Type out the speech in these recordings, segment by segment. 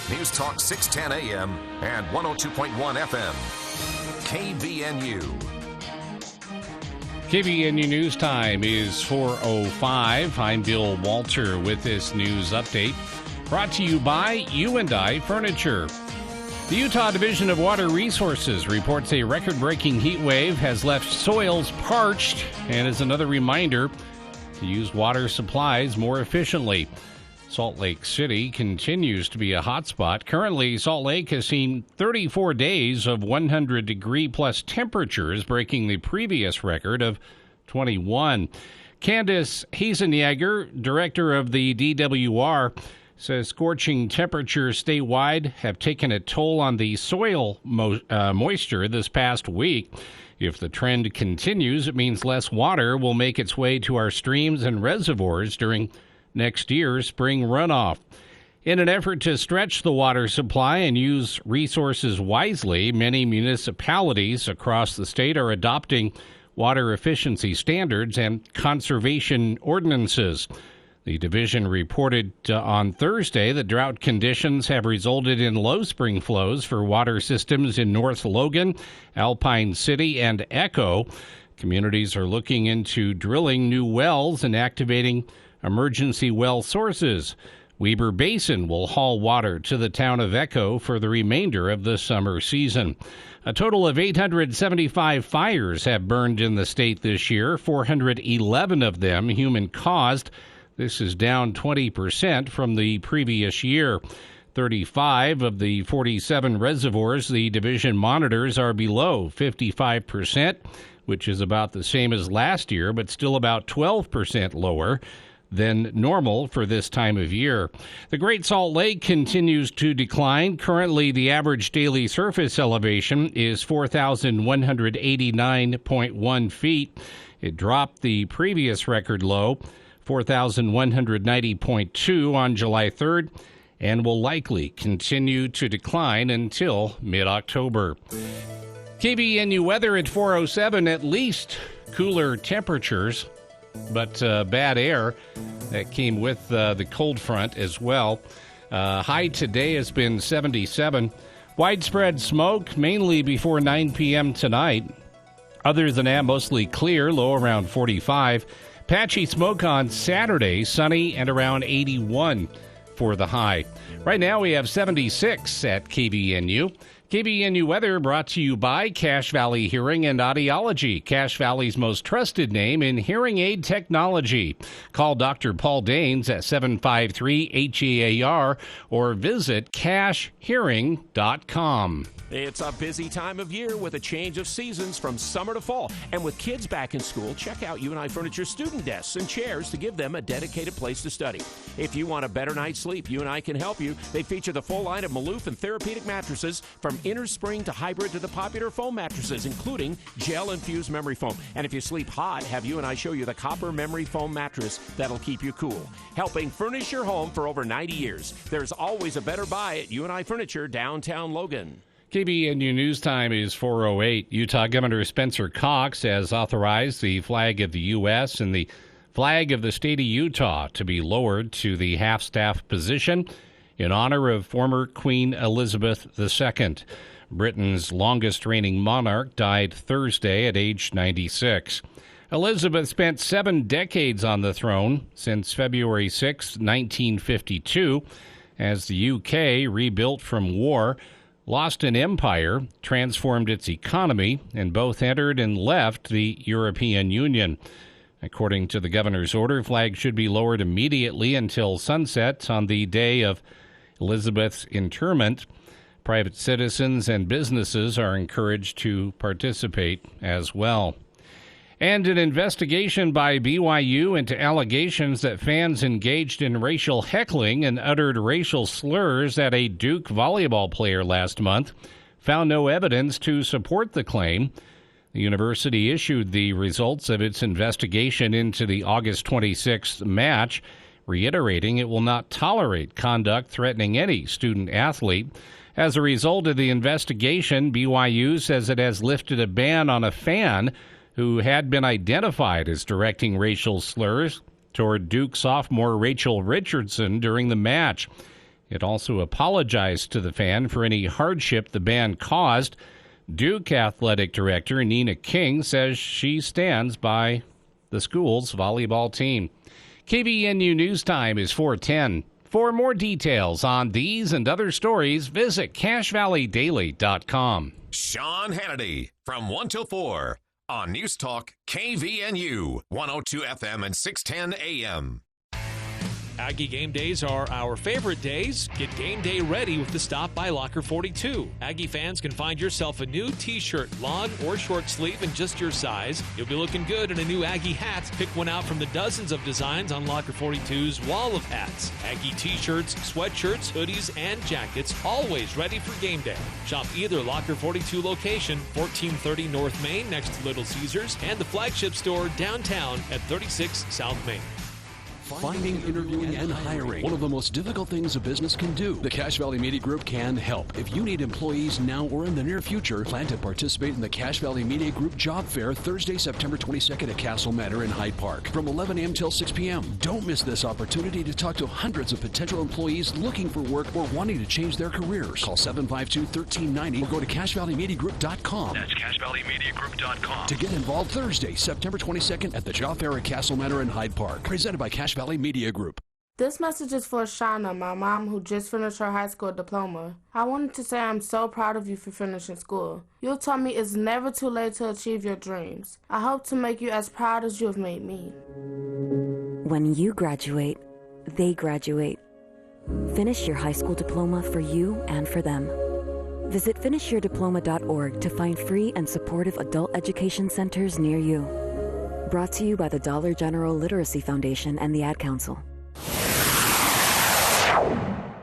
News Talk 610 AM and 102.1 FM. KBNU. KBNU News Time is 4:05. I'm Bill Walter with this news update. Brought to you by U&I Furniture. The Utah Division of Water Resources reports a record-breaking heat wave has left soils parched and is another reminder to use water supplies more efficiently. Salt Lake City continues to be a hotspot. Currently, Salt Lake has seen 34 days of 100-degree-plus temperatures, breaking the previous record of 21. Candace Hazenjäger, director of the DWR, says scorching temperatures statewide have taken a toll on the soil moisture this past week. If the trend continues, it means less water will make its way to our streams and reservoirs during next year's spring runoff. In an effort to stretch the water supply and use resources wisely, many municipalities across the state are adopting water efficiency standards and conservation ordinances. The division reported on Thursday that drought conditions have resulted in low spring flows for water systems in North Logan, Alpine City, and Echo. Communities are looking into drilling new wells and activating emergency well sources. Weber Basin will haul water to the town of Echo for the remainder of the summer season. A total of 875 fires have burned in the state this year, 411 of them human-caused. This is down 20% from the previous year. 35 of the 47 reservoirs the division monitors are below 55%, which is about the same as last year, but still about 12% lower than normal for this time of year. The Great Salt Lake continues to decline. Currently, the average daily surface elevation is 4,189.1 feet. It dropped the previous record low, 4,190.2 on July 3rd, and will likely continue to decline until mid-October. KBNU weather at 4:07, at least cooler temperatures, but bad air that came with the cold front as well. High today has been 77. Widespread smoke, mainly before 9 p.m. tonight. Other than that, mostly clear, low around 45. Patchy smoke on Saturday, sunny and around 81 for the high. Right now we have 76 at KBNU. KBNU weather brought to you by Cache Valley Hearing and Audiology, Cache Valley's most trusted name in hearing aid technology. Call Dr. Paul Daines at 753-HEAR or visit cachehearing.com. It's a busy time of year with a change of seasons from summer to fall. And with kids back in school, check out U&I Furniture student desks and chairs to give them a dedicated place to study. If you want a better night's sleep, U&I can help you. They feature the full line of Maloof and therapeutic mattresses, from inner spring to hybrid to the popular foam mattresses, including gel-infused memory foam. And if you sleep hot, have U&I show you the copper memory foam mattress that'll keep you cool. Helping furnish your home for over 90 years. There's always a better buy at U&I Furniture, downtown Logan. KBNU News Time is 4:08. Utah Governor Spencer Cox has authorized the flag of the U.S. and the flag of the state of Utah to be lowered to the half-staff position in honor of former Queen Elizabeth II. Britain's longest-reigning monarch died Thursday at age 96. Elizabeth spent 7 decades on the throne since February 6, 1952, as the UK rebuilt from war, lost an empire, transformed its economy, and both entered and left the European Union. According to the governor's order, flags should be lowered immediately until sunset on the day of Elizabeth's interment. Private citizens and businesses are encouraged to participate as well. And an investigation by BYU into allegations that fans engaged in racial heckling and uttered racial slurs at a Duke volleyball player last month found no evidence to support the claim. The university issued the results of its investigation into the August 26th match, reiterating it will not tolerate conduct threatening any student athlete. As a result of the investigation, BYU says it has lifted a ban on a fan who had been identified as directing racial slurs toward Duke sophomore Rachel Richardson during the match. It also apologized to the fan for any hardship the ban caused. Duke Athletic Director Nina King says she stands by the school's volleyball team. KVNU News Time is 4:10. For more details on these and other stories, visit CashValleyDaily.com. Sean Hannity from 1 till 4 on News Talk KVNU 102 FM and 610 AM. Aggie game days are our favorite days. Get game day ready with the Stop by Locker 42. Aggie fans can find yourself a new t-shirt, long or short sleeve in just your size. You'll be looking good in a new Aggie hat. Pick one out from the dozens of designs on Locker 42's wall of hats. Aggie t-shirts, sweatshirts, hoodies, and jackets, always ready for game day. Shop either Locker 42 location, 1430 North Main next to Little Caesars, and the flagship store downtown at 36 South Main. Finding, interviewing, and hiring. One of the most difficult things a business can do. The Cache Valley Media Group can help. If you need employees now or in the near future, plan to participate in the Cache Valley Media Group Job Fair Thursday, September 22nd at Castle Manor in Hyde Park from 11 a.m. till 6 p.m. Don't miss this opportunity to talk to hundreds of potential employees looking for work or wanting to change their careers. Call 752-1390 or go to CacheValleyMediaGroup.com. That's CacheValleyMediaGroup.com to get involved Thursday, September 22nd at the Job Fair at Castle Manor in Hyde Park. Presented by Cache Valley Media Group. This message is for Shauna, my mom, who just finished her high school diploma. I wanted to say I'm so proud of you for finishing school. You taught me it's never too late to achieve your dreams. I hope to make you as proud as you have made me. When you graduate, they graduate. Finish your high school diploma for you and for them. Visit finishyourdiploma.org to find free and supportive adult education centers near you. Brought to you by the Dollar General Literacy Foundation and the Ad Council.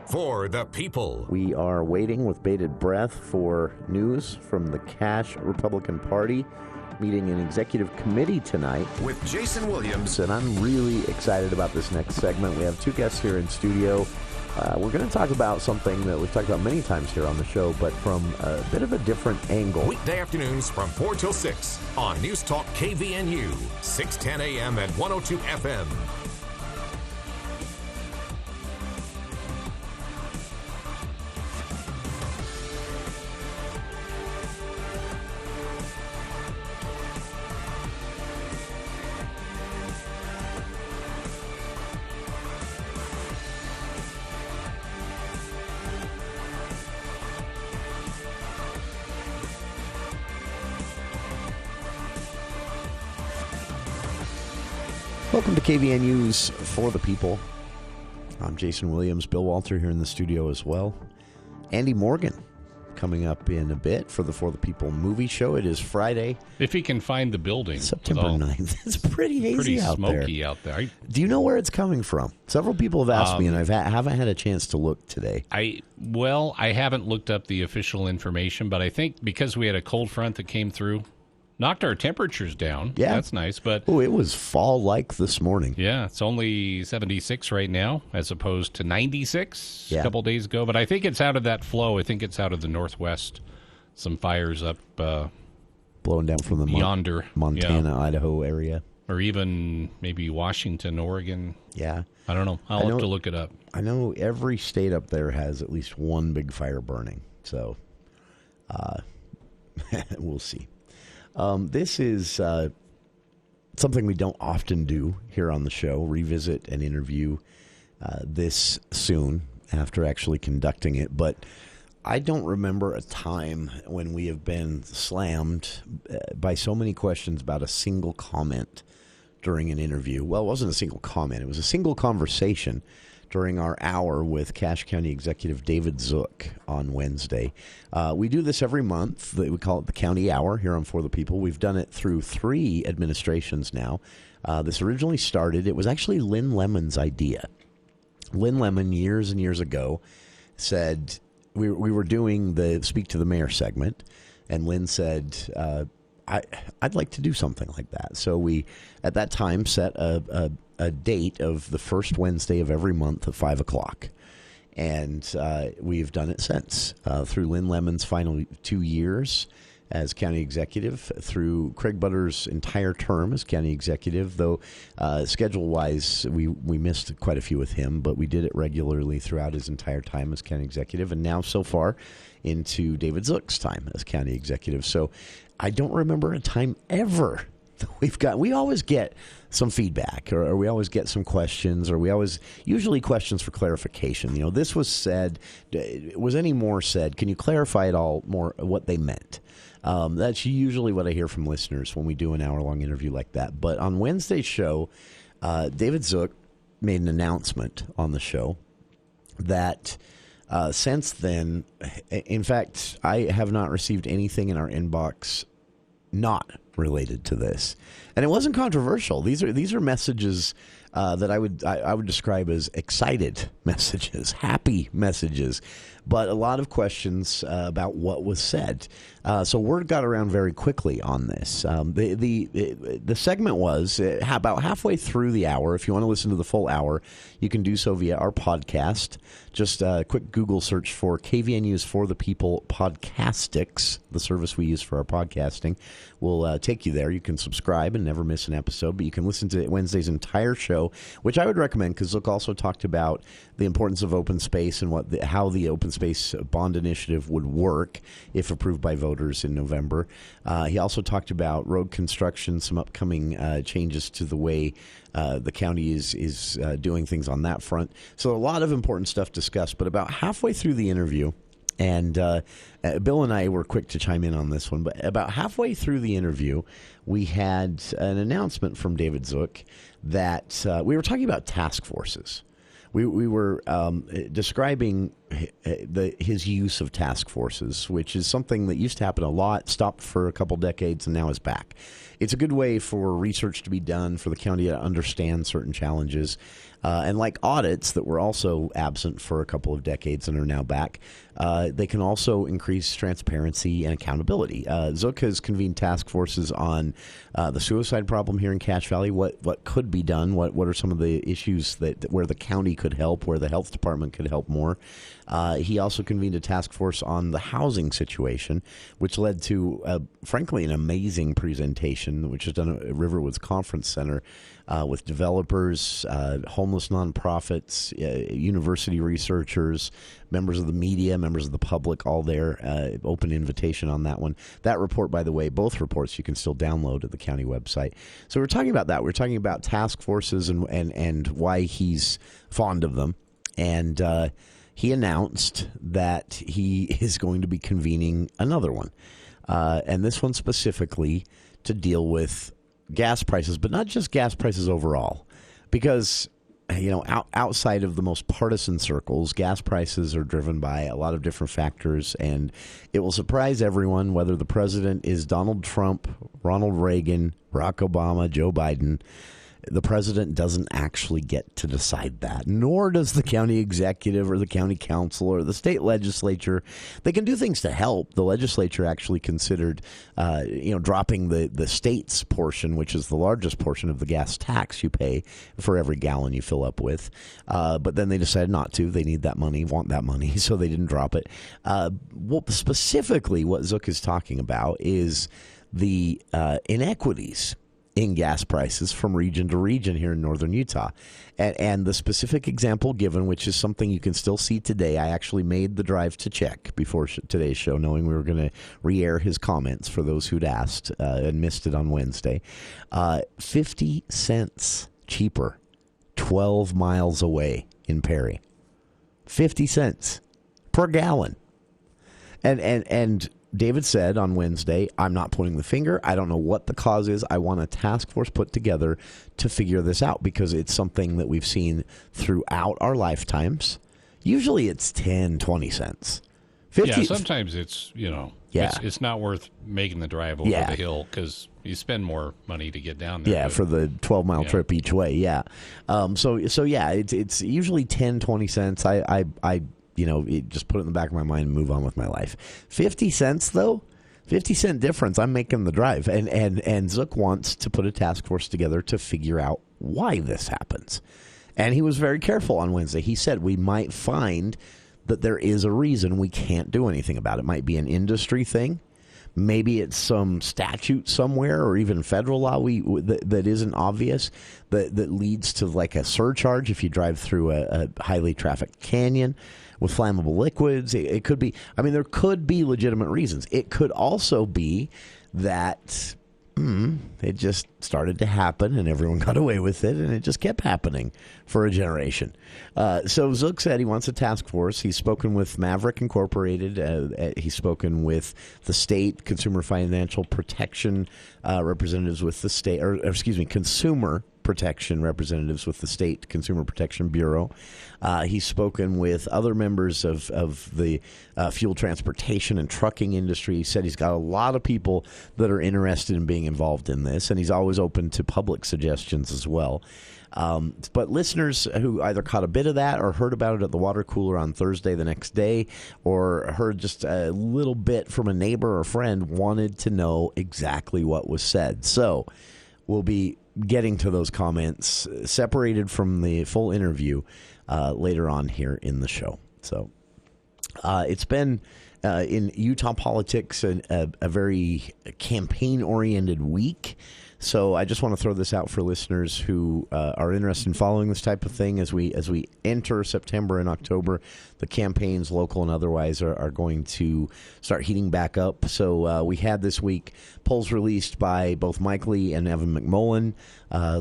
For the people. We are waiting with bated breath for news from the Cache Republican Party meeting an executive committee tonight. With Jason Williams. And I'm really excited about this next segment. We have two guests here in studio. We're going to talk about something that we've talked about many times here on the show, but from a bit of a different angle. Weekday afternoons from 4 till 6 on News Talk KVNU, 610 AM and 102 FM. Welcome to KVNU's For the People. I'm Jason Williams. Bill Walter here in the studio as well. Andy Morgan coming up in a bit for the For the People movie show. It is Friday. If he can find the building. September 9th. It's pretty hazy out there. Pretty smoky out there. Do you know where it's coming from? Several people have asked me, and I haven't had a chance to look today. I haven't looked up the official information, but I think because we had a cold front that came through, knocked our temperatures down. Yeah. That's nice. But it was fall-like this morning. Yeah, it's only 76 right now as opposed to 96 a couple days ago. But I think it's out of that flow. I think it's out of the northwest. Some fires up blowing down from the yonder Montana, Idaho area. Or even maybe Washington, Oregon. Yeah. I don't know. I'll have to look it up. I know every state up there has at least one big fire burning. So we'll see. This is something we don't often do here on the show, revisit an interview this soon after actually conducting it. But I don't remember a time when we have been slammed by so many questions about a single comment during an interview. Well, it wasn't a single comment. It was a single conversation during our hour with Cache County Executive David Zook on Wednesday. We do this every month. We call it the County Hour here on For the People. We've done it through 3 administrations now. This originally started, it was actually Lynn Lemon's idea. Lynn Lemon, years and years ago, said, we were doing the Speak to the Mayor segment, and Lynn said, I'd like to do something like that. So we, at that time, set a date of the first Wednesday of every month at 5 o'clock. And we've done it since through Lynn Lemon's final 2 years. as county executive through Craig Butter's entire term as county executive, though schedule-wise we missed quite a few with him, but we did it regularly throughout his entire time as county executive, and now so far into David Zook's time as county executive. So I don't remember a time ever that we always get some feedback, or we always get some questions, or usually questions for clarification. This was said, was any more said? Can you clarify it all more what they meant? That's usually what I hear from listeners when we do an hour-long interview like that. But on Wednesday's show, David Zook made an announcement on the show that since then, in fact, I have not received anything in our inbox not related to this, and it wasn't controversial. These are messages that I would describe as excited messages, happy messages, but a lot of questions about what was said. So word got around very quickly on this. The segment was about halfway through the hour. If you want to listen to the full hour, you can do so via our podcast. Just a quick Google search for KVNU's For the People Podcastics, the service we use for our podcasting. Will take you there. You can subscribe and never miss an episode, but you can listen to Wednesday's entire show, which I would recommend because Zook also talked about the importance of open space and how the open space bond initiative would work if approved by voters in November. He also talked about road construction, some upcoming changes to the way the county is doing things on that front. So a lot of important stuff discussed, but about halfway through the interview, and Bill and I were quick to chime in on this one, but about halfway through the interview, we had an announcement from David Zook that we were talking about task forces. We were describing his use of task forces, which is something that used to happen a lot, stopped for a couple decades, and now is back. It's a good way for research to be done, for the county to understand certain challenges. And like audits that were also absent for a couple of decades and are now back, they can also increase transparency and accountability. Zook has convened task forces on the suicide problem here in Cache Valley, what could be done, what are some of the issues where the county could help, where the health department could help more. He also convened a task force on the housing situation, which led to, frankly, an amazing presentation, which was done at Riverwoods Conference Center with developers, homeless nonprofits, university researchers, members of the media, members of the public, all there. Open invitation on that one. That report, by the way, both reports you can still download at the county website. So we're talking about that. We're talking about task forces and why he's fond of them. And he announced that he is going to be convening another one. And this one specifically to deal with gas prices, but not just gas prices overall. Because, outside of the most partisan circles, gas prices are driven by a lot of different factors, and it will surprise everyone whether the president is Donald Trump, Ronald Reagan, Barack Obama, Joe Biden. The president doesn't actually get to decide that, nor does the county executive or the county council or the state legislature. They can do things to help. The legislature actually considered, dropping the state's portion, which is the largest portion of the gas tax you pay for every gallon you fill up with. But then they decided not to. They need that money, want that money, so they didn't drop it. Specifically, what Zook is talking about is the inequities in gas prices from region to region here in northern Utah. And the specific example given, which is something you can still see today, I actually made the drive to check before today's show, knowing we were going to re-air his comments for those who'd asked and missed it on Wednesday. 50 cents cheaper 12 miles away in Perry. 50 cents per gallon. And David said on Wednesday, I'm not pointing the finger. I don't know what the cause is. I want a task force put together to figure this out because it's something that we've seen throughout our lifetimes. Usually it's 10, 20 cents. 50. Yeah, sometimes it's, it's not worth making the drive over the hill because you spend more money to get down there. Yeah, for the 12-mile trip each way, yeah. It's usually 10, 20 cents. I just put it in the back of my mind and move on with my life. 50 cents, though, 50-cent difference, I'm making the drive. And Zook wants to put a task force together to figure out why this happens. And he was very careful on Wednesday. He said we might find that there is a reason we can't do anything about it. It might be an industry thing. Maybe it's some statute somewhere or even federal law that isn't obvious that leads to like a surcharge if you drive through a highly trafficked canyon with flammable liquids. It could be, I mean, there could be legitimate reasons. It could also be that it just started to happen and everyone got away with it and it just kept happening for a generation. So Zook said he wants a task force. He's spoken with Maverick Incorporated. He's spoken with the state Consumer Financial Protection representatives with the state, or excuse me, Consumer Protection representatives with the State Consumer Protection Bureau. He's spoken with other members of the fuel transportation and trucking industry. He said he's got a lot of people that are interested in being involved in this, and he's always open to public suggestions as well. But listeners who either caught a bit of that or heard about it at the water cooler on Thursday the next day, or heard just a little bit from a neighbor or friend, wanted to know exactly what was said. So we'll be getting to those comments separated from the full interview later on here in the show. So it's been in Utah politics a very campaign-oriented week. So I just want to throw this out for listeners who are interested in following this type of thing as we enter September and October. The campaigns, local and otherwise, are going to start heating back up. So we had this week polls released by both Mike Lee and Evan McMullen.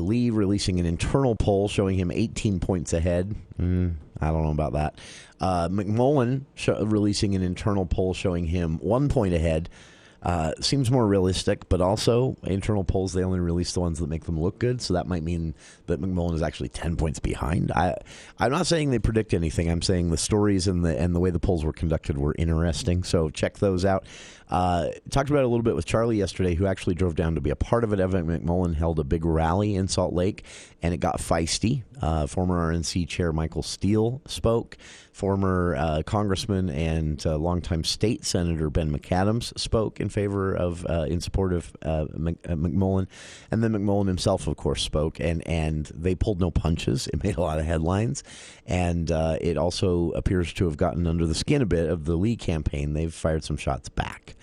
Lee releasing an internal poll showing him 18 points ahead. I don't know about that. McMullen releasing an internal poll showing him 1 point ahead. Seems more realistic, but also internal polls, they only release the ones that make them look good. So that might mean that McMullen is actually 10 points behind. I'm not saying they predict anything. I'm saying the stories and the way the polls were conducted were interesting. So check those out. Talked about it a little bit with Charlie yesterday, who actually drove down to be a part of it. Evan McMullen held a big rally in Salt Lake, and it got feisty. Former RNC Chair Michael Steele spoke. Former Congressman and longtime state senator Ben McAdams spoke in favor of, in support of McMullen. And then McMullen himself, of course, spoke, and they pulled no punches. It made a lot of headlines. And it also appears to have gotten under the skin a bit of the Lee campaign. They've fired some shots back.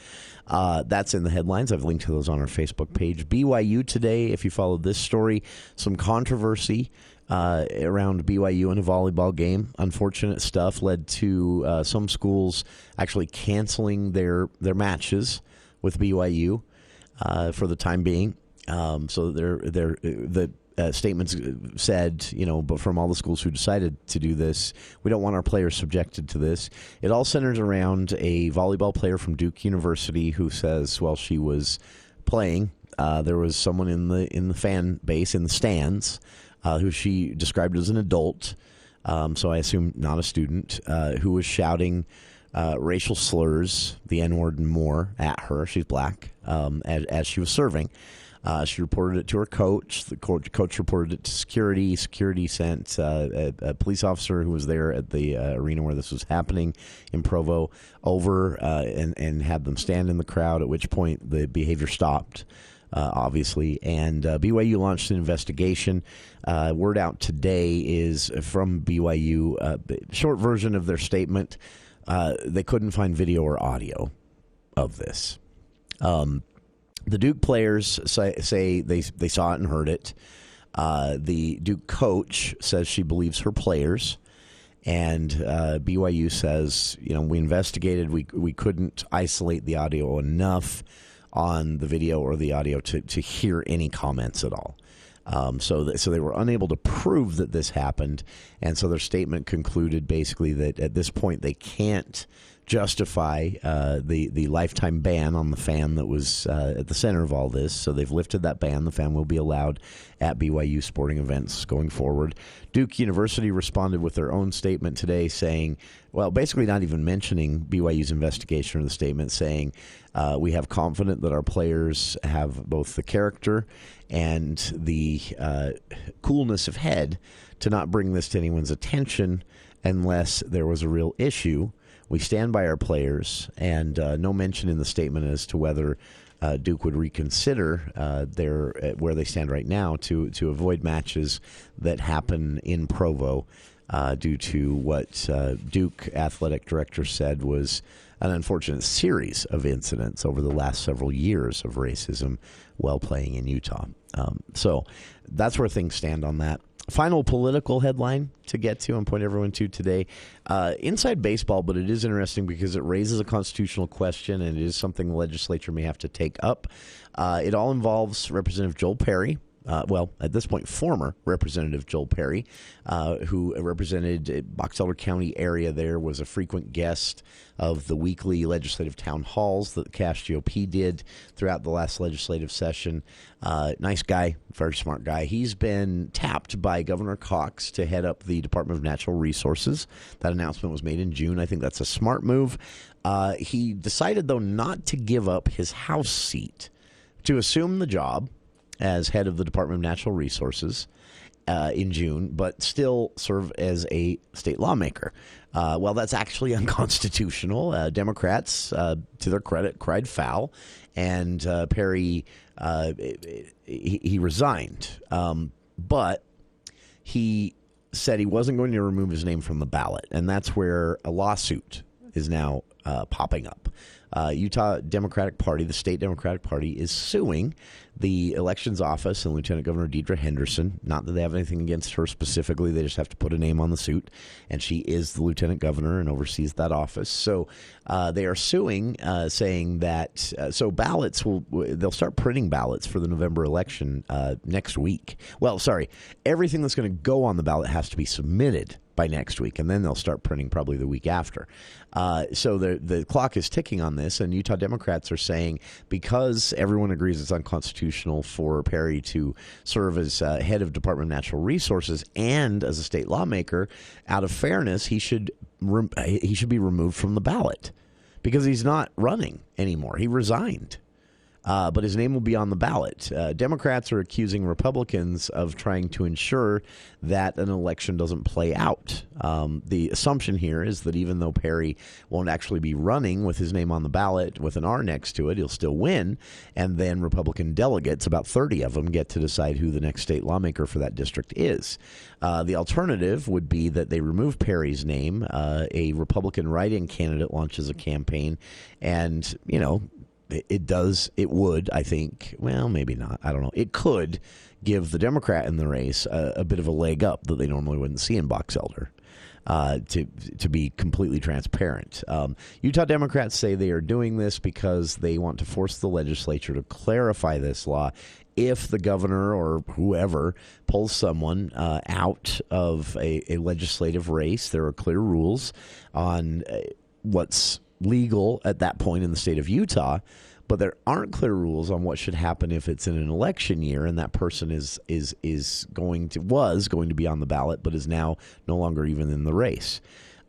That's in the headlines. I've linked to those on our Facebook page. BYU today, if you followed this story, some controversy around BYU in a volleyball game. Unfortunate stuff led to some schools actually canceling their matches with BYU for the time being. So the statements said, but from all the schools who decided to do this, we don't want our players subjected to this. It all centers around a volleyball player from Duke University who says while she was playing, there was someone in the fan base, in the stands, who she described as an adult, so I assume not a student, who was shouting racial slurs, the N-word and more, at her. She's black, as she was serving. She reported it to her coach. The coach reported it to security. Security sent a police officer who was there at the arena where this was happening in Provo over and had them stand in the crowd, at which point the behavior stopped, obviously. And BYU launched an investigation. Word out today is from BYU, short version of their statement. They couldn't find video or audio of this. The Duke players say they saw it and heard it. The Duke coach says she believes her players. And BYU says, we investigated. We couldn't isolate the audio enough on the video or the audio to hear any comments at all. So they were unable to prove that this happened. And so their statement concluded basically that at this point they can't justify the lifetime ban on the fan that was at the center of all this. So they've lifted that ban. The fan will be allowed at BYU sporting events going forward. Duke University responded with their own statement today saying, well, basically not even mentioning BYU's investigation or the statement, saying we have confidence that our players have both the character and the coolness of head to not bring this to anyone's attention unless there was a real issue. We stand by our players, and no mention in the statement as to whether Duke would reconsider where they stand right now to avoid matches that happen in Provo due to what Duke athletic director said was an unfortunate series of incidents over the last several years of racism while playing in Utah. So that's where things stand on that. Final political headline to get to and point everyone to today. Inside baseball, but it is interesting because it raises a constitutional question and it is something the legislature may have to take up. It all involves Representative Joel Ferry. Well, at this point, former Representative Joel Ferry, who represented Box Elder County area there, was a frequent guest of the weekly legislative town halls that the Cache GOP did throughout the last legislative session. Nice guy, very smart guy. He's been tapped by Governor Cox to head up the Department of Natural Resources. That announcement was made in June. I think that's a smart move. He decided, though, not to give up his House seat to assume the job as head of the Department of Natural Resources in June, but still serve as a state lawmaker. Well, that's actually unconstitutional. Democrats, to their credit, cried foul, and Perry, he resigned. But he said he wasn't going to remove his name from the ballot, and that's where a lawsuit is now popping up. Utah Democratic Party, the state Democratic Party, is suing the elections office and Lieutenant Governor Deidre Henderson. Not that they have anything against her specifically. They just have to put a name on the suit. And she is the lieutenant governor and oversees that office. So they are suing, saying that so ballots they'll start printing ballots for the November election next week. Well, sorry, everything that's going to go on the ballot has to be submitted by next week, and then they'll start printing probably the week after. So the clock is ticking on this, and Utah Democrats are saying because everyone agrees it's unconstitutional for Perry to serve as head of Department of Natural Resources and as a state lawmaker, out of fairness, he should be removed from the ballot because he's not running anymore. He resigned. But his name will be on the ballot. Democrats are accusing Republicans of trying to ensure that an election doesn't play out. The assumption here is that even though Perry won't actually be running with his name on the ballot with an R next to it, he'll still win. And then Republican delegates, about 30 of them, get to decide who the next state lawmaker for that district is. The alternative would be that they remove Perry's name. A Republican write-in candidate launches a campaign and, it would, I think, well, maybe not. I don't know. It could give the Democrat in the race a bit of a leg up that they normally wouldn't see in Box Elder, to be completely transparent. Utah Democrats say they are doing this because they want to force the legislature to clarify this law. If the governor or whoever pulls someone out of a legislative race, there are clear rules on what's legal at that point in the state of Utah, but there aren't clear rules on what should happen if it's in an election year and that person was going to be on the ballot but is now no longer even in the race.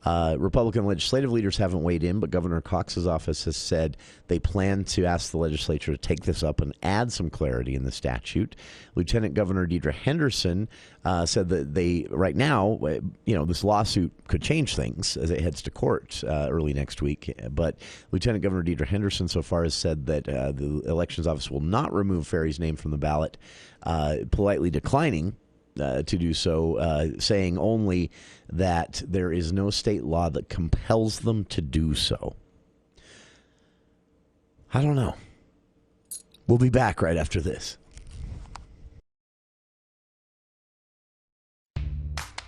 Republican legislative leaders haven't weighed in, but Governor Cox's office has said they plan to ask the legislature to take this up and add some clarity in the statute. Lieutenant Governor Deidre Henderson said that right now, this lawsuit could change things as it heads to court early next week. But Lieutenant Governor Deidre Henderson so far has said that the elections office will not remove Ferry's name from the ballot, politely declining to do so, saying only that there is no state law that compels them to do so. I don't know. We'll be back right after this.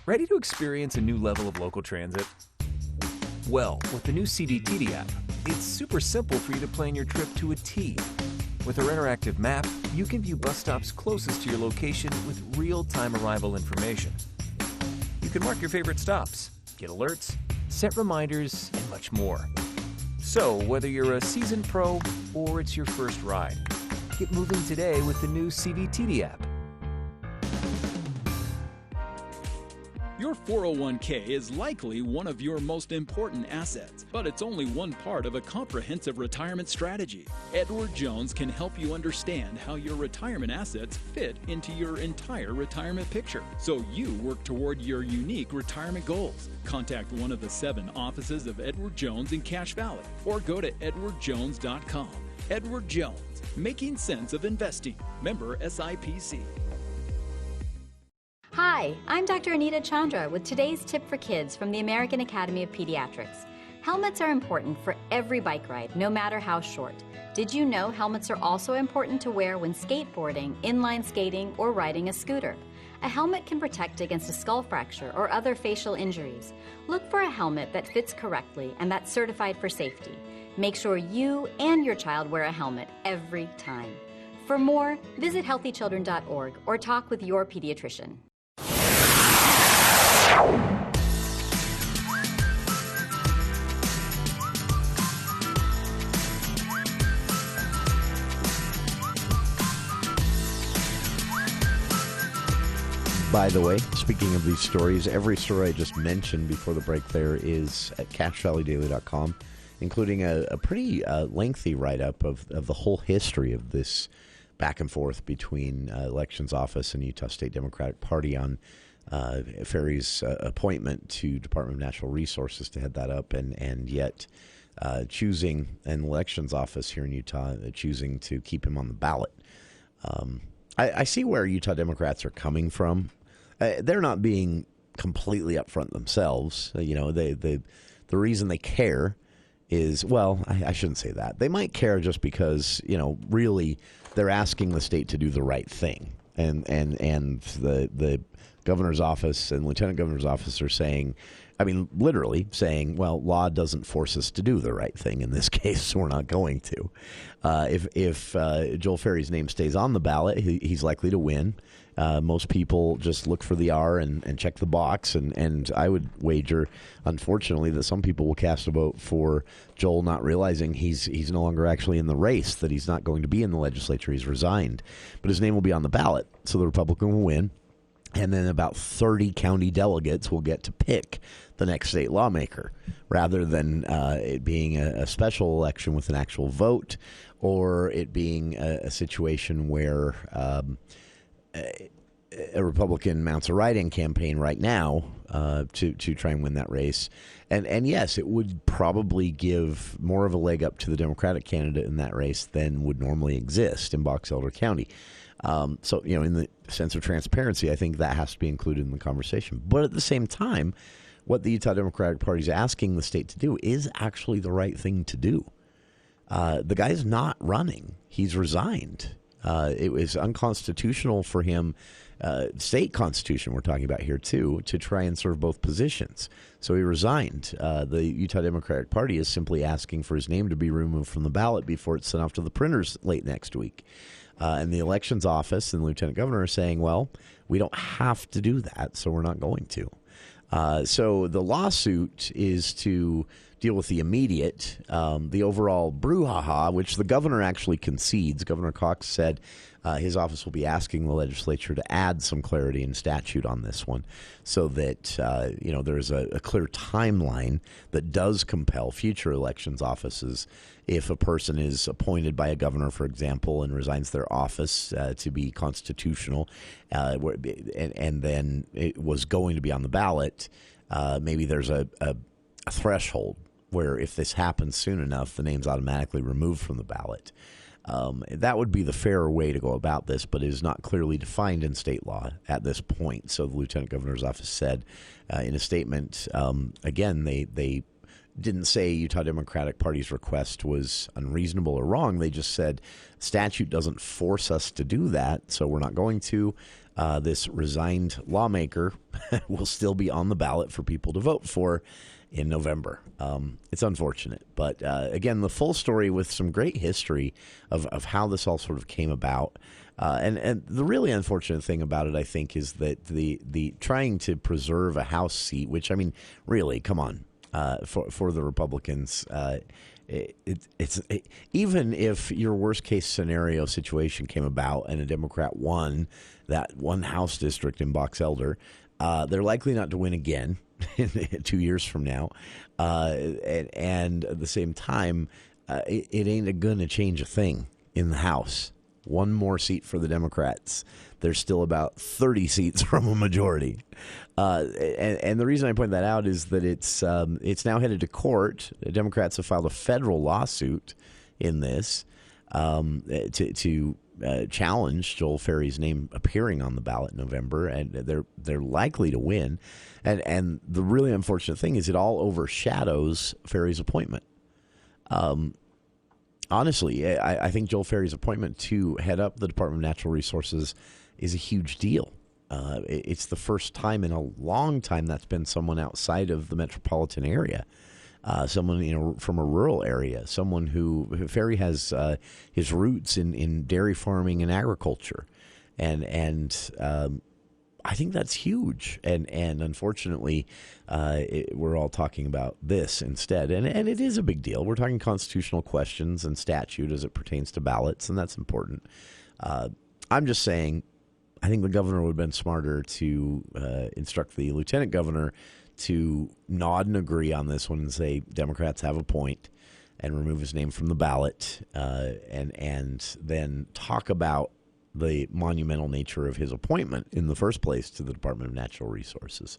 Ready to experience a new level of local transit? Well, with the new CDTD app, it's super simple for you to plan your trip to a T. With our interactive map, you can view bus stops closest to your location with real-time arrival information. You can mark your favorite stops, get alerts, set reminders, and much more. So, whether you're a seasoned pro or it's your first ride, get moving today with the new CDTD app. Your 401k is likely one of your most important assets, but it's only one part of a comprehensive retirement strategy. Edward Jones can help you understand how your retirement assets fit into your entire retirement picture, so you work toward your unique retirement goals. Contact one of the 7 offices of Edward Jones in Cache Valley, or go to edwardjones.com. Edward Jones, making sense of investing. Member SIPC. Hi, Hi, I'm Dr. Anita Chandra with today's tip for kids from the American Academy of Pediatrics. Helmets are important for every bike ride, no matter how short. Did you know helmets are also important to wear when skateboarding, inline skating, or riding a scooter? A helmet can protect against a skull fracture or other facial injuries. Look for a helmet that fits correctly and that's certified for safety. Make sure you and your child wear a helmet every time. For more, visit healthychildren.org or talk with your pediatrician. By the way, speaking of these stories, every story I just mentioned before the break there is at cachevalleydaily.com, including a pretty lengthy write-up of the whole history of this back and forth between Elections Office and Utah State Democratic Party on Ferry's appointment to Department of Natural Resources to head that up, and yet choosing an Elections Office here in Utah, choosing to keep him on the ballot. I see where Utah Democrats are coming from. They're not being completely upfront themselves. The reason they care is, well, I shouldn't say that. They might care just because, really they're asking the state to do the right thing. And the governor's office and lieutenant governor's office are saying, literally saying, well, law doesn't force us to do the right thing. In this case, we're not going to. If Joel Ferry's name stays on the ballot, he's likely to win. Most people just look for the R and check the box. And I would wager, unfortunately, that some people will cast a vote for Joel, not realizing he's no longer actually in the race, that he's not going to be in the legislature. He's resigned. But his name will be on the ballot, so the Republican will win. And then about 30 county delegates will get to pick the next state lawmaker, rather than it being a special election with an actual vote, or it being a situation where a Republican mounts a write-in campaign right now to try and win that race. And yes, it would probably give more of a leg up to the Democratic candidate in that race than would normally exist in Box Elder County. So, in the sense of transparency, I think that has to be included in the conversation. But at the same time, what the Utah Democratic Party is asking the state to do is actually the right thing to do. The guy's not running. He's resigned. It was unconstitutional for him, state constitution we're talking about here too, to try and serve both positions. So he resigned. The Utah Democratic Party is simply asking for his name to be removed from the ballot before it's sent off to the printers late next week. And the elections office and the lieutenant governor are saying, well, we don't have to do that, so we're not going to. So the lawsuit is to deal with the immediate, the overall brouhaha, which the governor actually concedes. Governor Cox said his office will be asking the legislature to add some clarity in statute on this one, so that there's a clear timeline that does compel future elections offices. If a person is appointed by a governor, for example, and resigns their office to be constitutional, and then it was going to be on the ballot, maybe there's a threshold where if this happens soon enough, the name's automatically removed from the ballot. That would be the fairer way to go about this, but it is not clearly defined in state law at this point. So the lieutenant governor's office said in a statement, again, they didn't say Utah Democratic Party's request was unreasonable or wrong. They just said statute doesn't force us to do that, so we're not going to. This resigned lawmaker will still be on the ballot for people to vote for in November. It's unfortunate. But again, the full story with some great history of how this all sort of came about. And the really unfortunate thing about it, I think, is that the trying to preserve a House seat, which, really, come on. For the Republicans, even if your worst case scenario situation came about and a Democrat won that one House district in Box Elder, they're likely not to win again 2 years from now. And at the same time, it ain't going to change a thing in the House. One more seat for the Democrats. They're still about 30 seats from a majority. And the reason I point that out is that it's now headed to court. The Democrats have filed a federal lawsuit in this to challenge Joel Ferry's name appearing on the ballot in November, and they're likely to win. And the really unfortunate thing is it all overshadows Ferry's appointment. Honestly, I think Joel Ferry's appointment to head up the Department of Natural Resources is a huge deal. It's the first time in a long time that's been someone outside of the metropolitan area. Someone from a rural area, someone who Ferry has his roots in dairy farming and agriculture, and I think that's huge. And unfortunately, we're all talking about this instead, and it is a big deal. We're talking constitutional questions and statute as it pertains to ballots, and that's important. I'm just saying, I think the governor would have been smarter to instruct the lieutenant governor to nod and agree on this one and say Democrats have a point and remove his name from the ballot, and then talk about the monumental nature of his appointment in the first place to the Department of Natural Resources.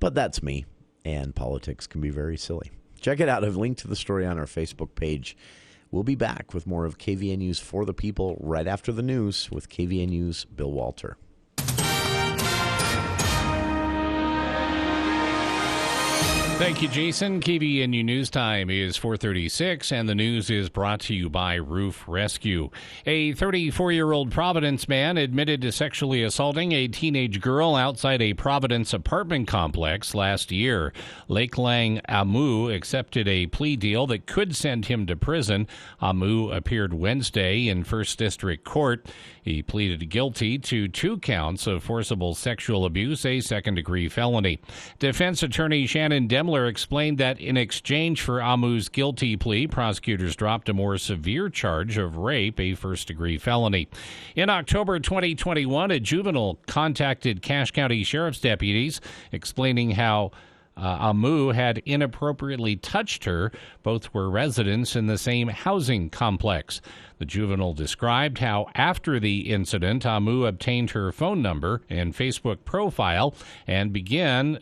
But that's me, and politics can be very silly. Check it out. I've linked to the story on our Facebook page. We'll be back with more of KVNU's For the People right after the news with KVNU's Bill Walter. Thank you, Jason. KVNU News Time is 4:36, and the news is brought to you by Roof Rescue. A 34-year-old Providence man admitted to sexually assaulting a teenage girl outside a Providence apartment complex last year. Lake Lang Amu accepted a plea deal that could send him to prison. Amu appeared Wednesday in First District Court. He pleaded guilty to 2 counts of forcible sexual abuse, a second-degree felony. Defense attorney Shannon Demler explained that in exchange for Amu's guilty plea, prosecutors dropped a more severe charge of rape, a first-degree felony. In October 2021, a juvenile contacted Cache County Sheriff's deputies explaining how Amu had inappropriately touched her. Both were residents in the same housing complex. The juvenile described how after the incident, Amu obtained her phone number and Facebook profile and began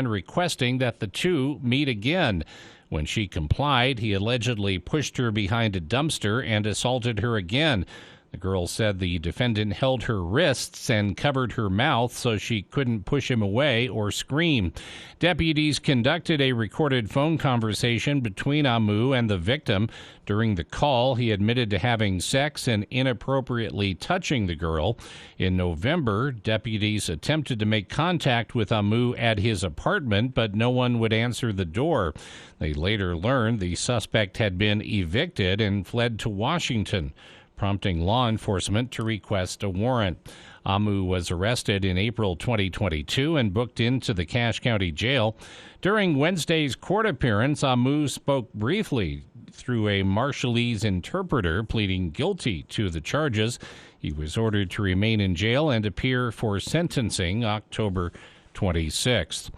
requesting that the two meet again. When she complied, he allegedly pushed her behind a dumpster and assaulted her again. The girl said the defendant held her wrists and covered her mouth so she couldn't push him away or scream. Deputies conducted a recorded phone conversation between Amu and the victim. During the call, he admitted to having sex and inappropriately touching the girl. In November, deputies attempted to make contact with Amu at his apartment, but no one would answer the door. They later learned the suspect had been evicted and fled to Washington, prompting law enforcement to request a warrant. Amu was arrested in April 2022 and booked into the Cache County Jail. During Wednesday's court appearance, Amu spoke briefly through a Marshallese interpreter, pleading guilty to the charges. He was ordered to remain in jail and appear for sentencing October 26th.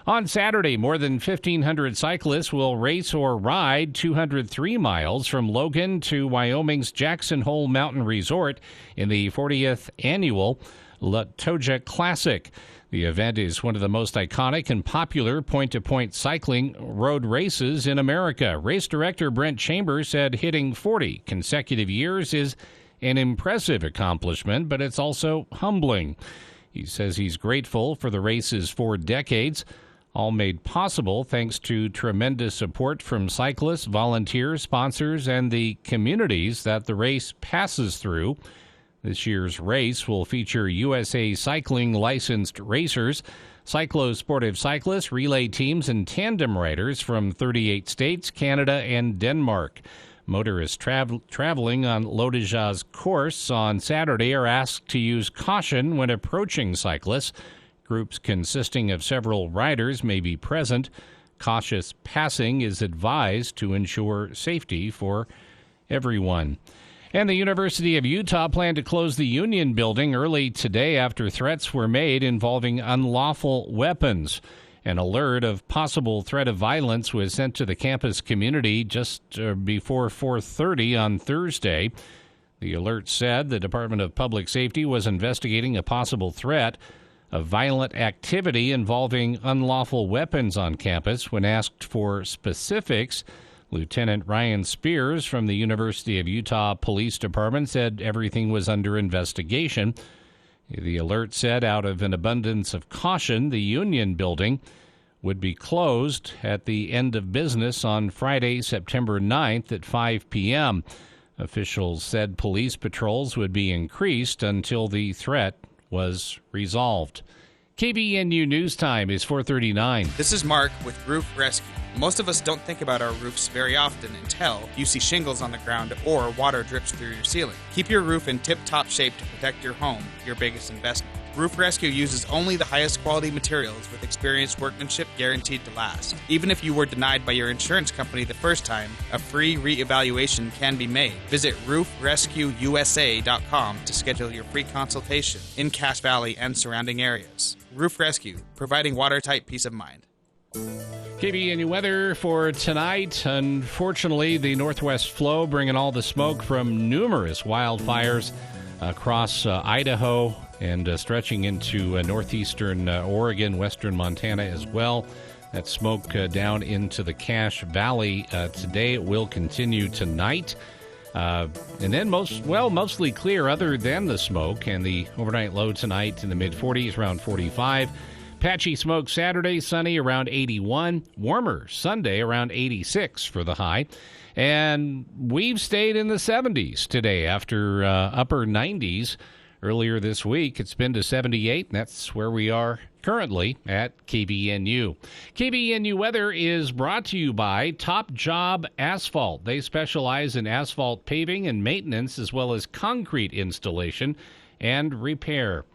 On Saturday, more than 1,500 cyclists will race or ride 203 miles from Logan to Wyoming's Jackson Hole Mountain Resort in the 40th annual La Toja Classic. The event is one of the most iconic and popular point-to-point cycling road races in America. Race director Brent Chambers said hitting 40 consecutive years is an impressive accomplishment, but it's also humbling. He says he's grateful for the race's 4 decades, all made possible thanks to tremendous support from cyclists, volunteers, sponsors, and the communities that the race passes through. This year's race will feature USA Cycling licensed racers, cyclo-sportive cyclists, relay teams, and tandem riders from 38 states, Canada, and Denmark. Motorists traveling on Lotoja's course on Saturday are asked to use caution when approaching cyclists. Groups consisting of several riders may be present. Cautious passing is advised to ensure safety for everyone. And the University of Utah planned to close the Union Building early today after threats were made involving unlawful weapons. An alert of possible threat of violence was sent to the campus community just before 4:30 on Thursday. The alert said the Department of Public Safety was investigating a possible threat of violent activity involving unlawful weapons on campus. When asked for specifics, Lieutenant Ryan Spears from the University of Utah Police Department said everything was under investigation. The alert said out of an abundance of caution, the Union Building would be closed at the end of business on Friday, September 9th at 5 p.m. Officials said police patrols would be increased until the threat was resolved. KBNU News Time is 4:39. This is Mark with Roof Rescue. Most of us don't think about our roofs very often until you see shingles on the ground or water drips through your ceiling. Keep your roof in tip-top shape to protect your home, your biggest investment. Roof Rescue uses only the highest quality materials with experienced workmanship guaranteed to last. Even if you were denied by your insurance company the first time, a free re-evaluation can be made. Visit roofrescueusa.com to schedule your free consultation in Cache Valley and surrounding areas. Roof Rescue, providing watertight peace of mind. KBNU weather for tonight. Unfortunately, the northwest flow bringing all the smoke from numerous wildfires across Idaho and stretching into northeastern Oregon, western Montana as well. That smoke down into the Cache Valley today. It will continue tonight. And then mostly clear other than the smoke, and the overnight low tonight in the mid-40s, around 45. Patchy smoke Saturday, sunny around 81. Warmer Sunday, around 86 for the high. And we've stayed in the 70s today after upper 90s earlier this week. It's been to 78, and that's where we are currently at KBNU. KBNU weather is brought to you by Top Job Asphalt. They specialize in asphalt paving and maintenance, as well as concrete installation and repair.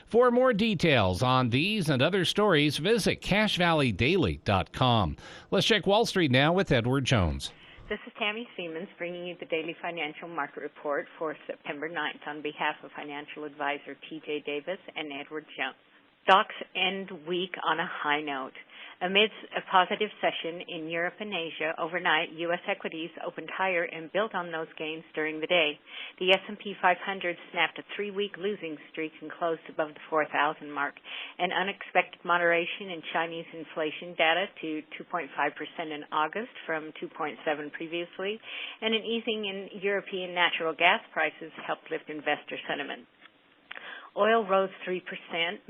For more details on these and other stories, visit CacheValleyDaily.com. Let's check Wall Street now with Edward Jones. This is Tammy Siemens bringing you the Daily Financial Market Report for September 9th on behalf of financial advisor T.J. Davis and Edward Jones. Stocks end week on a high note. Amidst a positive session in Europe and Asia, overnight, U.S. equities opened higher and built on those gains during the day. The S&P 500 snapped a 3-week losing streak and closed above the 4,000 mark. An unexpected moderation in Chinese inflation data to 2.5% in August from 2.7% previously, and an easing in European natural gas prices helped lift investor sentiment. Oil rose 3%,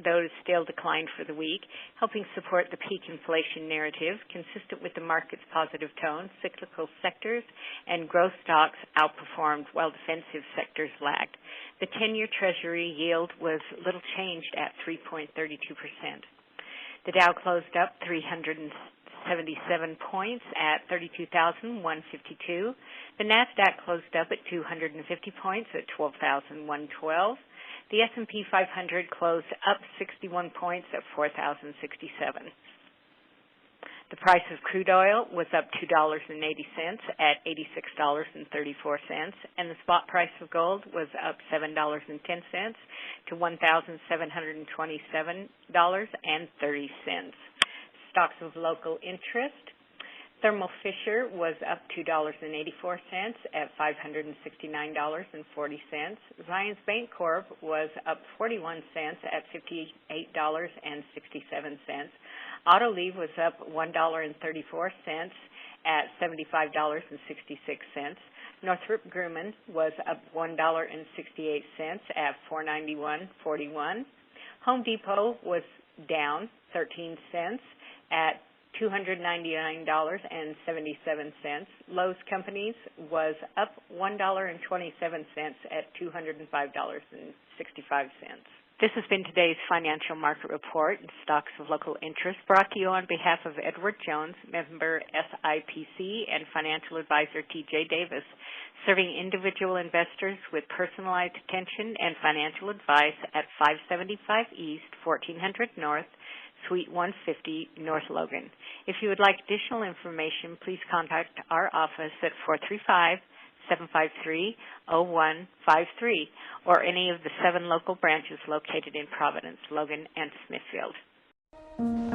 though it still declined for the week, helping support the peak inflation narrative, consistent with the market's positive tone. Cyclical sectors and growth stocks outperformed, while defensive sectors lagged. The 10-year Treasury yield was little changed at 3.32%. The Dow closed up 377 points at 32,152. The Nasdaq closed up at 250 points at 12,112. The S&P 500 closed up 61 points at 4,067. The price of crude oil was up $2.80 at $86.34, and the spot price of gold was up $7.10 to $1,727.30. Stocks of local interest. Thermo Fisher was up $2.84 at $569.40. Zions Bancorp was up 41 cents at $58.67. Autoliv was up $1.34 at $75.66. Northrop Grumman was up $1.68 at $491.41. Home Depot was down 13 cents at $299.77. Lowe's Companies was up $1.27 at $205.65. This has been today's Financial Market Report, Stocks of Local Interest, brought to you on behalf of Edward Jones, member SIPC, and financial advisor T.J. Davis, serving individual investors with personalized attention and financial advice at 575 East, 1400 North, Suite 150, North Logan. If you would like additional information, please contact our office at 435-753-0153 or any of the 7 local branches located in Providence, Logan, and Smithfield.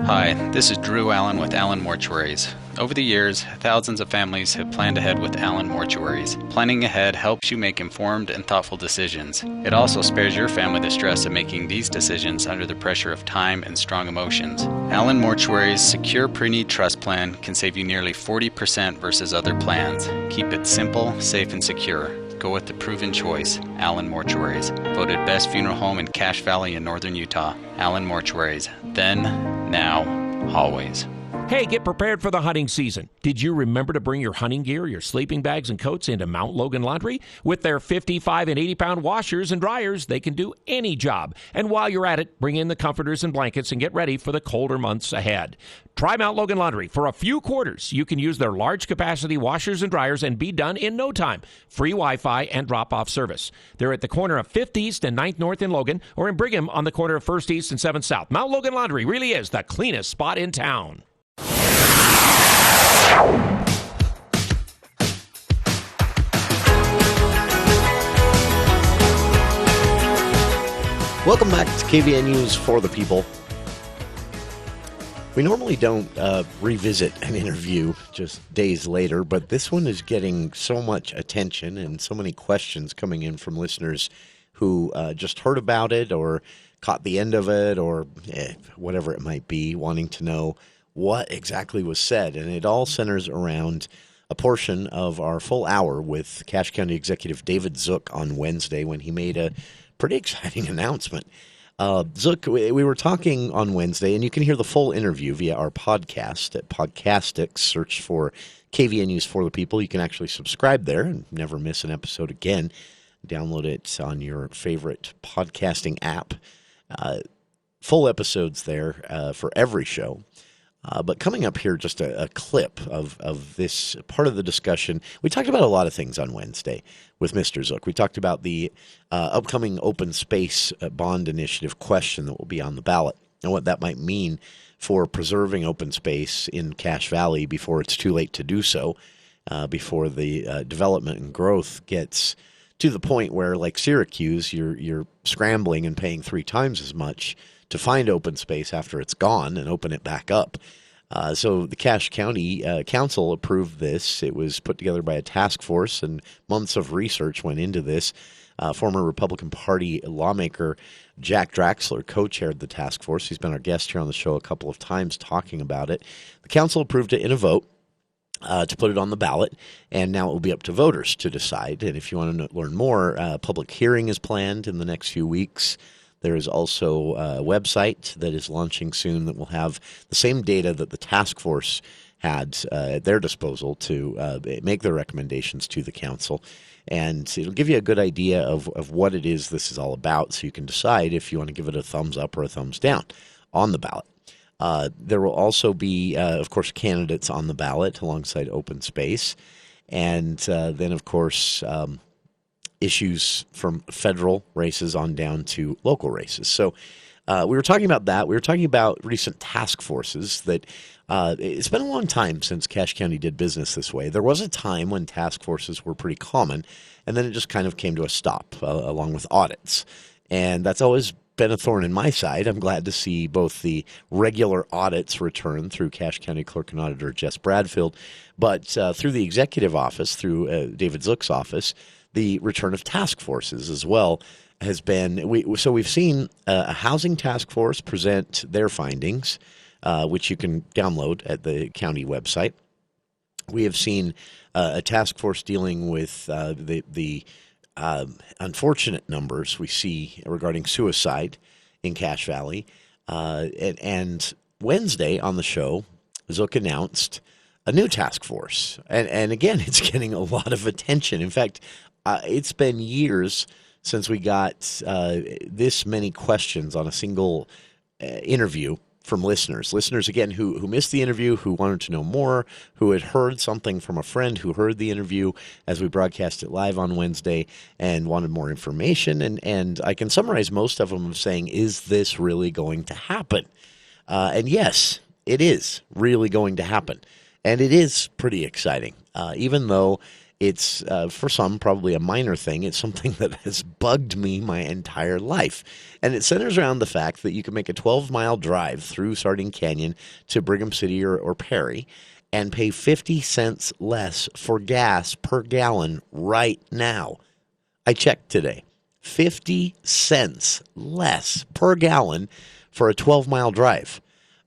Hi, this is Drew Allen with Allen Mortuaries. Over the years, thousands of families have planned ahead with Allen Mortuaries. Planning ahead helps you make informed and thoughtful decisions. It also spares your family the stress of making these decisions under the pressure of time and strong emotions. Allen Mortuaries' secure pre-need trust plan can save you nearly 40% versus other plans. Keep it simple, safe, and secure. Go with the proven choice, Allen Mortuaries. Voted best funeral home in Cache Valley in northern Utah. Allen Mortuaries. Then, now, always. Hey, get prepared for the hunting season. Did you remember to bring your hunting gear, your sleeping bags, and coats into Mount Logan Laundry? With their 55 and 80-pound washers and dryers, they can do any job. And while you're at it, bring in the comforters and blankets and get ready for the colder months ahead. Try Mount Logan Laundry. For a few quarters, you can use their large-capacity washers and dryers and be done in no time. Free Wi-Fi and drop-off service. They're at the corner of 5th East and 9th North in Logan, or in Brigham on the corner of 1st East and 7th South. Mount Logan Laundry really is the cleanest spot in town. Welcome back to KVN News for the People. We normally don't revisit an interview just days later, but this one is getting so much attention and so many questions coming in from listeners who just heard about it or caught the end of it or whatever it might be, wanting to know what exactly was said. And it all centers around a portion of our full hour with Cache County Executive David Zook on Wednesday when he made a pretty exciting announcement. Zook, we were talking on Wednesday, and you can hear the full interview via our podcast at Podcastics. Search for KVN News for the People. You can actually subscribe there and never miss an episode again. Download it on your favorite podcasting app. Full episodes there for every show. But coming up here, just a clip of this part of the discussion. We talked about a lot of things on Wednesday with Mr. Zook. We talked about the upcoming open space bond initiative question that will be on the ballot and what that might mean for preserving open space in Cache Valley before it's too late to do so, before the development and growth gets to the point where, like Syracuse, you're scrambling and paying 3 times as much to find open space after it's gone and open it back up. So the Cache County Council approved this. It was put together by a task force, and months of research went into this. Former Republican Party lawmaker Jack Draxler co-chaired the task force. He's been our guest here on the show a couple of times talking about it. The council approved it in a vote to put it on the ballot, and now it will be up to voters to decide. And if you want to learn more, public hearing is planned in the next few weeks. There is also a website that is launching soon that will have the same data that the task force had at their disposal to make their recommendations to the council. And it'll give you a good idea of what it is this is all about, so you can decide if you want to give it a thumbs up or a thumbs down on the ballot. There will also be, of course, candidates on the ballot alongside open space. And then, of course, issues from federal races on down to local races. So we were talking about that. We were talking about recent task forces that it's been a long time since Cache County did business this way. There was a time when task forces were pretty common, and then it just kind of came to a stop along with audits. And that's always been a thorn in my side. I'm glad to see both the regular audits return through Cache County Clerk and Auditor Jess Bradfield, but through the executive office, through David Zook's office, the return of task forces as well has been. We've seen a housing task force present their findings, which you can download at the county website. We have seen a task force dealing with the unfortunate numbers we see regarding suicide in Cache Valley. And Wednesday on the show, Zook announced a new task force. And again, it's getting a lot of attention. In fact, it's been years since we got this many questions on a single interview from listeners. Listeners, again, who missed the interview, who wanted to know more, who had heard something from a friend who heard the interview as we broadcast it live on Wednesday and wanted more information. And I can summarize most of them of saying, is this really going to happen? And yes, it is really going to happen. And it is pretty exciting, even though It's, for some, probably a minor thing. It's something that has bugged me my entire life. And it centers around the fact that you can make a 12-mile drive through Sardine Canyon to Brigham City or Perry and pay 50 cents less for gas per gallon right now. I checked today. 50 cents less per gallon for a 12-mile drive.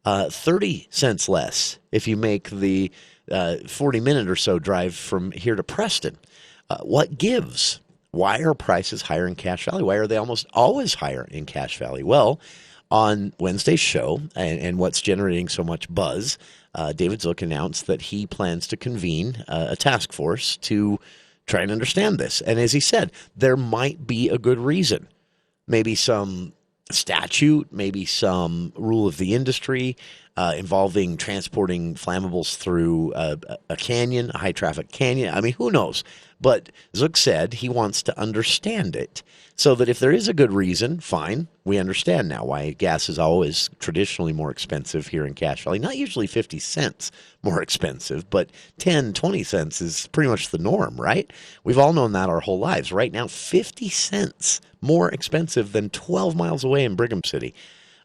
30 cents less if you make the 40-minute or so drive from here to Preston. What gives? Why are prices higher in Cache Valley? Why are they almost always higher in Cache Valley? Well, on Wednesday's show, and what's generating so much buzz, David Zook announced that he plans to convene a task force to try and understand this. And as he said, there might be a good reason. Maybe some statute, maybe some rule of the industry involving transporting flammables through a canyon, a high-traffic canyon. I mean, who knows? But Zook said he wants to understand it so that if there is a good reason, fine, we understand now why gas is always traditionally more expensive here in Cache Valley. Not usually 50 cents more expensive, but 10, 20 cents is pretty much the norm, right? We've all known that our whole lives. Right now, 50 cents more expensive than 12 miles away in Brigham City.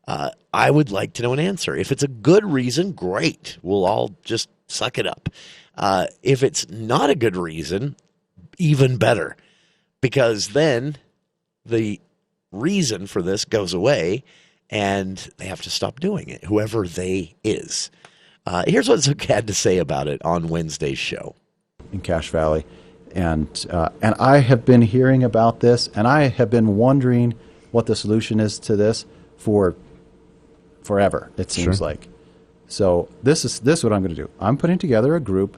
I would like to know an answer. If it's a good reason, great. We'll all just suck it up. If it's not a good reason, even better, because then the reason for this goes away and they have to stop doing it, whoever they is. Here's what Zook had to say about it on Wednesday's show. In Cache Valley. And I have been hearing about this, and I have been wondering what the solution is to this for forever, it seems like. So this is what I'm going to do. I'm putting together a group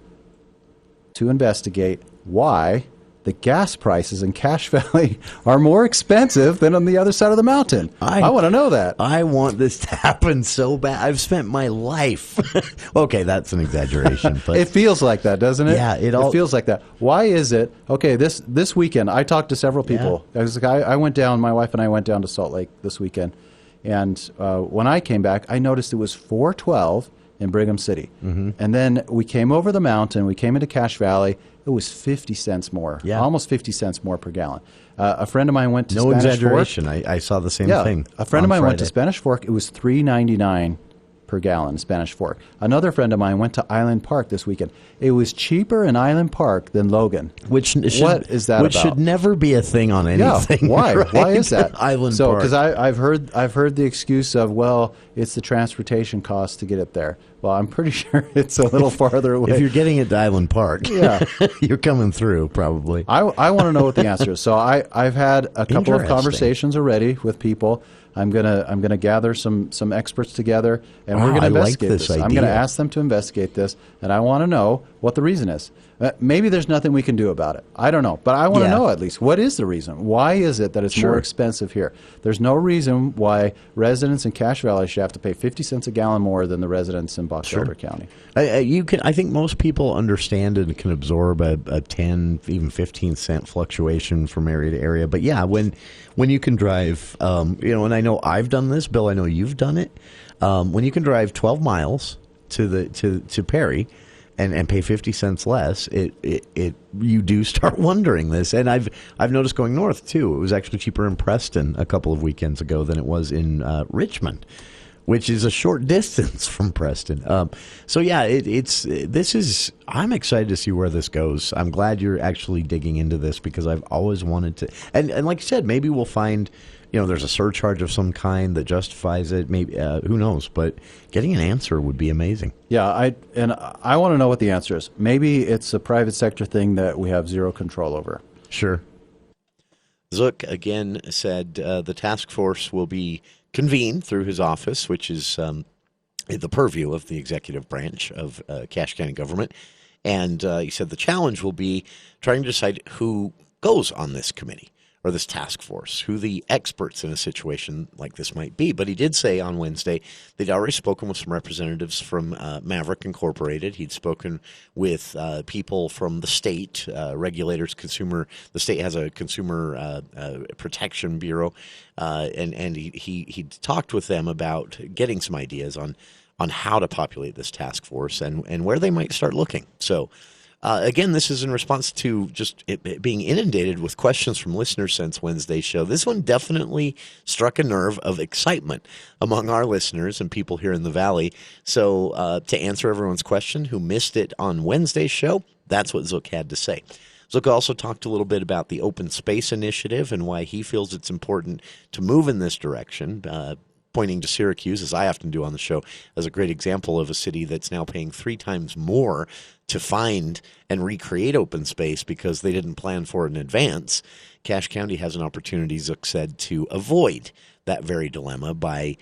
to investigate why the gas prices in Cache Valley are more expensive than on the other side of the mountain. I want to know that. I want this to happen so bad. I've spent my life. Okay, that's an exaggeration. But it feels like that, doesn't it? Yeah, it feels like that. Why is it? Okay, this weekend, I talked to several people. Yeah. I went down, my wife and I went down to Salt Lake this weekend. And when I came back, I noticed it was $4.12 in Brigham City. Mm-hmm. And then we came over the mountain. We came into Cache Valley. It was 50 cents more, almost 50 cents more per gallon. A friend of mine went to Spanish exaggeration. Fork. I saw the same thing. A friend of mine went to Spanish Fork. It was $3.99 per gallon, Spanish Fork. Another friend of mine went to Island Park this weekend. It was cheaper in Island Park than Logan. What is that about? Which should never be a thing on anything. Yeah, why? Right? Why is that? Island Park. Because I've heard the excuse of, well, it's the transportation cost to get it there. Well, I'm pretty sure it's a little farther away. If you're getting it to Island Park, you're coming through probably. I want to know what the answer is. So I've had a couple of conversations already with people. I'm gonna gather some experts together, and we're gonna investigate this. I'm gonna ask them to investigate this, and I want to know what the reason is. Maybe there's nothing we can do about it. I don't know, but I want to know at least what is the reason. Why is it that it's more expensive here? There's no reason why residents in Cache Valley should have to pay 50 cents a gallon more than the residents in Box Elder County. I think most people understand and can absorb a 10, even 15 cent fluctuation from area to area. But yeah, when you can drive, and I know I've done this, Bill. I know you've done it. When you can drive 12 miles to Perry and pay 50 cents less, you do start wondering this. And I've noticed going north too. It was actually cheaper in Preston a couple of weekends ago than it was in Richmond, which is a short distance from Preston. So yeah, I'm excited to see where this goes. I'm glad you're actually digging into this because I've always wanted to. And like you said, maybe we'll find, there's a surcharge of some kind that justifies it. Maybe who knows? But getting an answer would be amazing. Yeah, I want to know what the answer is. Maybe it's a private sector thing that we have zero control over. Sure. Zook again said the task force will be convened through his office, which is the purview of the executive branch of Cache County government. And he said the challenge will be trying to decide who goes on this committee or this task force, who the experts in a situation like this might be. But he did say on Wednesday they'd already spoken with some representatives from Maverick Incorporated. He'd spoken with people from the state, regulators, the state has a consumer protection bureau, and he talked with them about getting some ideas on how to populate this task force and where they might start looking. So Again, this is in response to just it being inundated with questions from listeners since Wednesday's show. This one definitely struck a nerve of excitement among our listeners and people here in the Valley. So to answer everyone's question who missed it on Wednesday's show, that's what Zook had to say. Zook also talked a little bit about the Open Space Initiative and why he feels it's important to move in this direction, pointing to Syracuse, as I often do on the show, as a great example of a city that's now paying 3 times more to find and recreate open space because they didn't plan for it in advance. Cache County has an opportunity, Zook said, to avoid that very dilemma by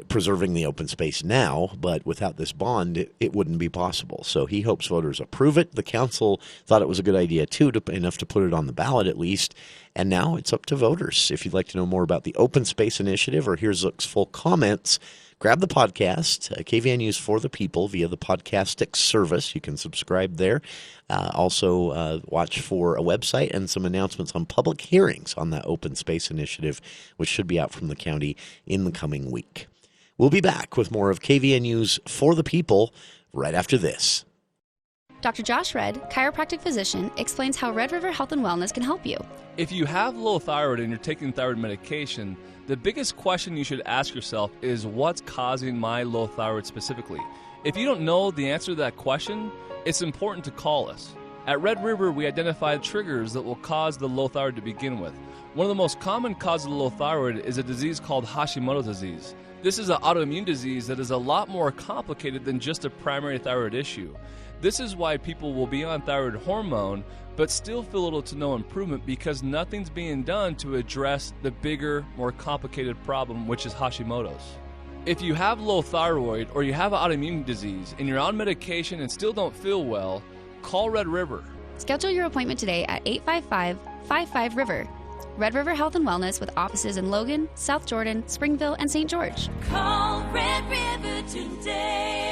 preserving the open space now, but without this bond, it wouldn't be possible. So he hopes voters approve it. The council thought it was a good idea, too, enough to put it on the ballot at least, and now it's up to voters. If you'd like to know more about the Open Space Initiative or hear Zook's full comments, grab the podcast, KVNU's For the People, via the Podcastic service. You can subscribe there. Also, watch for a website and some announcements on public hearings on that Open Space Initiative, which should be out from the county in the coming week. We'll be back with more of KVNU's For the People right after this. Dr. Josh Redd, chiropractic physician, explains how Red River Health and Wellness can help you. If you have low thyroid and you're taking thyroid medication, the biggest question you should ask yourself is what's causing my low thyroid specifically? If you don't know the answer to that question, it's important to call us. At Red River, we identified triggers that will cause the low thyroid to begin with. One of the most common causes of low thyroid is a disease called Hashimoto's disease. This is an autoimmune disease that is a lot more complicated than just a primary thyroid issue. This is why people will be on thyroid hormone but still feel little to no improvement because nothing's being done to address the bigger, more complicated problem, which is Hashimoto's. If you have low thyroid or you have an autoimmune disease and you're on medication and still don't feel well, call Red River. Schedule your appointment today at 855-55-RIVER. Red River Health and Wellness with offices in Logan, South Jordan, Springville, and St. George. Call Red River today.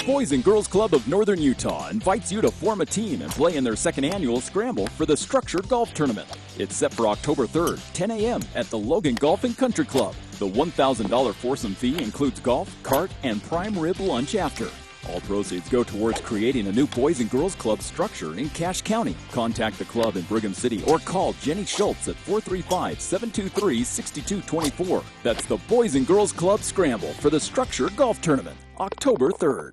Boys and Girls Club of Northern Utah invites you to form a team and play in their second annual Scramble for the Structure Golf Tournament. It's set for October 3rd, 10 a.m. at the Logan Golf and Country Club. The $1,000 foursome fee includes golf, cart, and prime rib lunch after. All proceeds go towards creating a new Boys and Girls Club structure in Cache County. Contact the club in Brigham City or call Jenny Schultz at 435-723-6224. That's the Boys and Girls Club Scramble for the Structure Golf Tournament, October 3rd.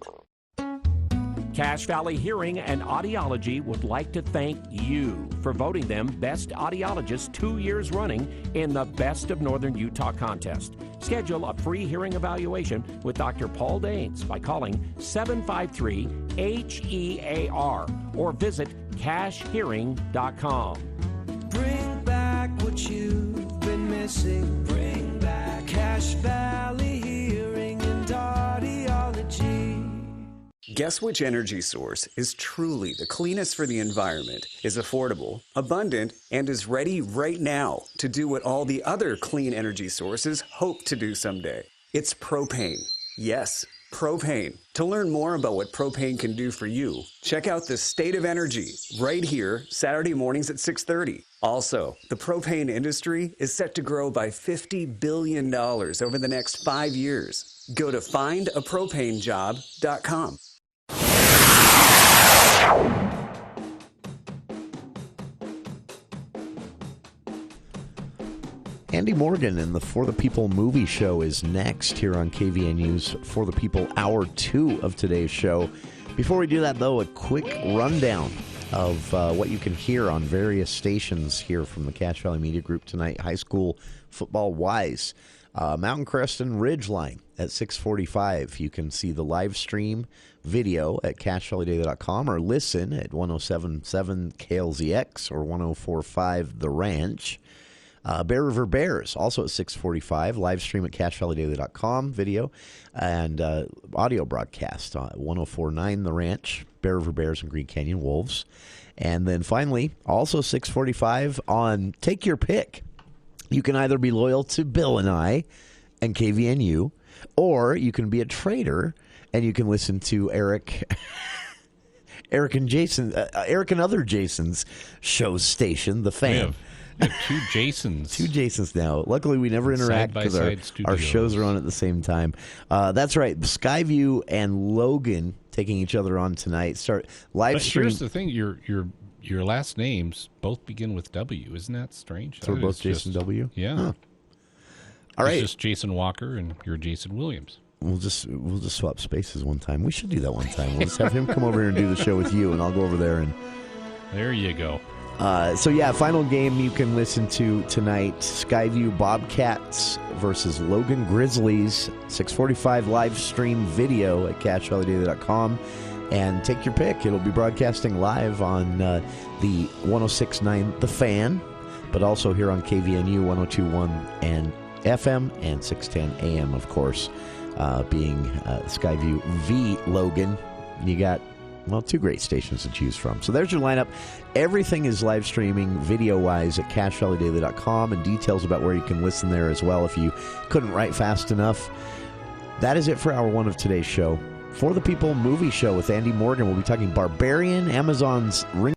Cache Valley Hearing and Audiology would like to thank you for voting them Best Audiologist 2 years running in the Best of Northern Utah contest. Schedule a free hearing evaluation with Dr. Paul Daines by calling 753-HEAR or visit cachehearing.com. Bring back what you've been missing. Bring back Cache Valley Hearing and Audiology. Guess which energy source is truly the cleanest for the environment, is affordable, abundant, and is ready right now to do what all the other clean energy sources hope to do someday? It's propane. Yes, propane. To learn more about what propane can do for you, check out The State of Energy right here, Saturday mornings at 6:30. Also, the propane industry is set to grow by $50 billion over the next 5 years. Go to findapropanejob.com. Andy Morgan and the For the People movie show is next here on KVNU's For the People Hour 2 of today's show. Before we do that, though, a quick rundown of what you can hear on various stations here from the Cache Valley Media Group tonight, high school football-wise. Mountain Crest and Ridgeline at 6:45. You can see the live stream video at CacheValleyDaily.com or listen at 107.7 KLZX or 104.5 The Ranch. Bear River Bears, also at 6:45, live stream at CacheValleyDaily.com, video and audio broadcast on 104.9 The Ranch, Bear River Bears and Green Canyon Wolves. And then finally, also 6:45 on Take Your Pick. You can either be loyal to Bill and I and KVNU, or you can be a traitor and you can listen to Eric and Jason, Eric and other Jason's show station, The Fan. Two Jasons. Two Jasons now. Luckily, we never interact because our shows are on at the same time. That's right. Skyview and Logan taking each other on tonight. Start live stream. Here's the thing: your last names both begin with W. Isn't that strange? So we're both Jason W. Yeah. Huh. All right. It's just Jason Walker, and you're Jason Williams. We'll just swap spaces one time. We should do that one time. We'll just have him come over here and do the show with you, and I'll go over there and. There you go. Final game you can listen to tonight: Skyview Bobcats versus Logan Grizzlies. 6:45 live stream video at CashValleyDaily.com, and take your pick. It'll be broadcasting live on the 106.9 The Fan, but also here on KVNU 102.1 and FM and 610 AM, of course, being Skyview v. Logan. You got two great stations to choose from. So there's your lineup. Everything is live streaming video-wise at CashValleyDaily.com, and details about where you can listen there as well if you couldn't write fast enough. That is it for hour one of today's show. For the People movie show with Andy Morgan, we'll be talking Barbarian, Amazon's Ring